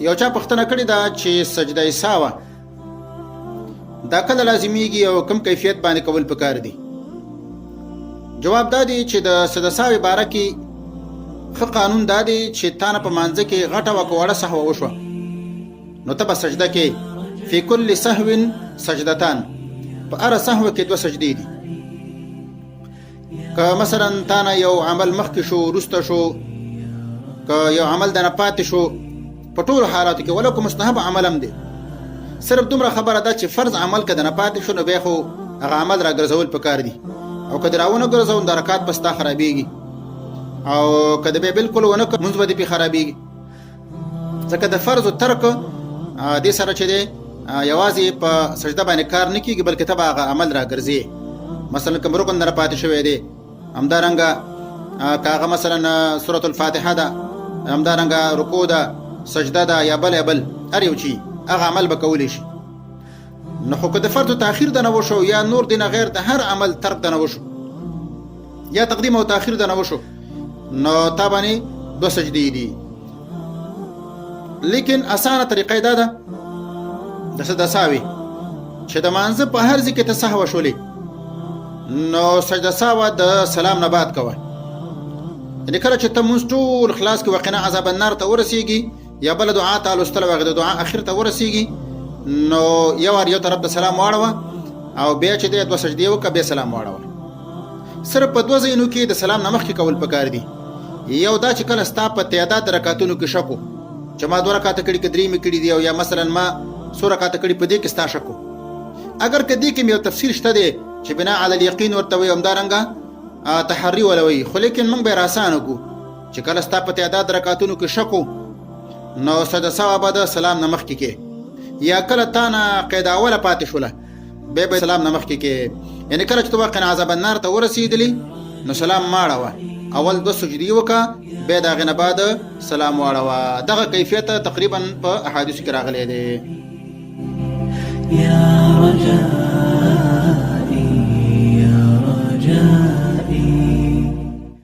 یو چا پوښتنه کړې ده چې سجده سهو دا کله لازمیږي او کوم کیفیت باندې کول پکار دي؟ جواب دا دی چې د سجده سهو باره کې ښه قانون دا دی چې تا نه په مانځه کې غټه وړه سهو وشوه نو ته به سجده کې فی کل سهو سجدتان، په هره سهو کې 2 سجدې دي. که مثلا تا نه یو عمل مخکې شو وروسته شو، که یو عمل دنه پاتې شو، په ټولو حالاتو کې ولو که مستحب عمل هم دی، صرف دومره خبره ده چې فرض عمل که دنه پاتې شو نو بیا خو هغه عمل را ګرځول پکار دي، او که دې راونه ګرځول د رکعت به ستا خرابېږي، او که د بیا بالکل ونه کړ لمونځ به دې پې خرابېږي. ځکه د فرض ترک دې سره چې دی یوازې په سجده باندې کار نه کېږي، بلکې ته به هغه عمل را ګرځې. مثلا کوم رکن دنه پاتې شوی دی، همدارنګه که هغه مثلا سورة الفاتحه ده، همدارنګه رکوع ده، سجده ده، یا بل هر یو چی هغه عمل به کولی شي. نو خو که د فرض تاخیر دنه وشو یا نور دینه غیر د هر عمل ترک دنه وشو یا تقدیم او تاخیر دنه وشو نو تا باندې 2 سجدې دي. لیکن اسانه طریقه دا ده د سجده سهو چې د مانځه په هر ځای کې ته سهو شولې نو سجده سهو د سلام نه بعد کوه. یعنې کله چې ته مونځ ټول خلاص کړې وقنا عذاب النار ته ورسېږي یا بله دعا ته لوستل او هغې د دعا اخر ته ورسېږي نو یو طرف د سلام واړوه او بیا چې دی 2 سجدې وکړه بیا سلام واړوه. صرف په 2 ځایونو کې د سلام نه مخکې کول پکار دي. یو دا چې کله ستا په تعداد د رکعتونو کې شک و چې ما 2 رکعته کړي که 3 مې کړي دي، او یا مثلا ما 100 رکعته کړي، په دې کې ستا شک و. اگر که دې کې یو تفسیر شته دی چې بنا علی الیقین ورته وایي، همدارنګه تحری ولوي، خو لیکن موږ به یې راسانه کړو چې کله ستا په تعداد رکعتونو کې شک و نو سجده سهو به د سلام نه مخکې کې، یا کله تا نه قاعده اوله پاتې شوله بیا به سلام نه مخکې کې. یعنې کله چې ته واقعا عذاب النار ته ورسېدلې نو سلام ماړوه، اول 2 سجدې وکړه بیا د هغې نه بعد سلام واړوه. دغه کیفیت تقریبا په احادیثو کې راغلی دی. یا رجائي یا رجائي